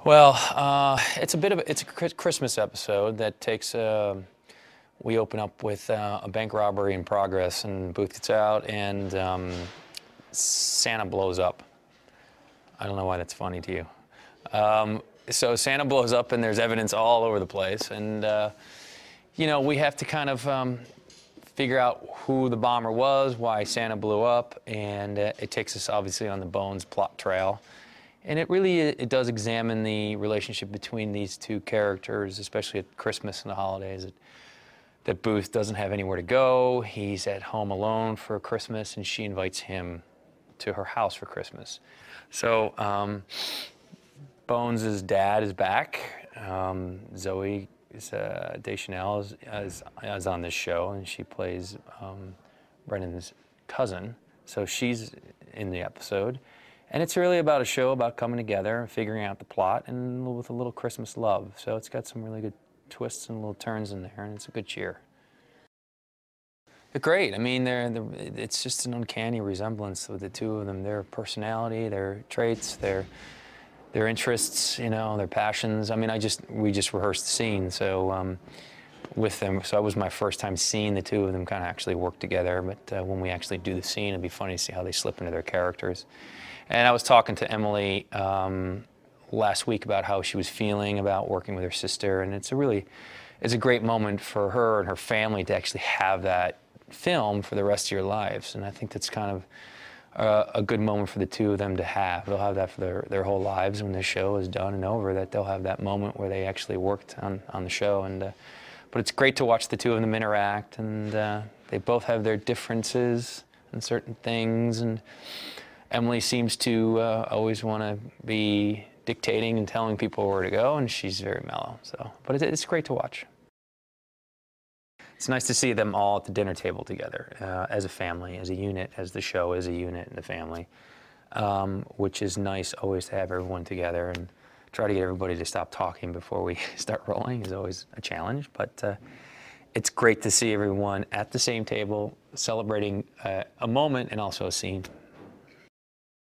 Well, it's a Christmas episode that takes. We open up with a bank robbery in progress, and Booth gets out, and Santa blows up. I don't know why that's funny to you. So Santa blows up, and there's evidence all over the place, and you know, we have to kind of figure out who the bomber was, why Santa blew up, and it takes us obviously on the Bones plot trail. And it does examine the relationship between these two characters, especially at Christmas and the holidays. That Booth doesn't have anywhere to go. He's at home alone for Christmas, and she invites him to her house for Christmas. So Bones' dad is back. Zoe Deschanel is on this show, and she plays Brendan's cousin. So she's in the episode. And it's really about a show about coming together, figuring out the plot, and with a little Christmas love. So it's got some really good twists and little turns in there, and it's a good cheer. They're great. I mean, it's just an uncanny resemblance with the two of them. Their personality, their traits, their interests, you know, their passions. I mean, we just rehearsed the scene, so with them. So it was my first time seeing the two of them kind of actually work together. But when we actually do the scene, it'd be funny to see how they slip into their characters. And I was talking to Emily last week about how she was feeling about working with her sister, and it's a great moment for her and her family to actually have that film for the rest of your lives. And I think that's kind of a good moment for the two of them to have. They'll have that for their whole lives when the show is done and over, that they'll have that moment where they actually worked on the show. And but it's great to watch the two of them interact, and they both have their differences in certain things. And Emily seems to always want to be dictating and telling people where to go, and she's very mellow. So, but it's great to watch. It's nice to see them all at the dinner table together as a family, as a unit, as the show is a unit in the family, which is nice always to have everyone together, and try to get everybody to stop talking before we start rolling is always a challenge. But it's great to see everyone at the same table celebrating a moment and also a scene.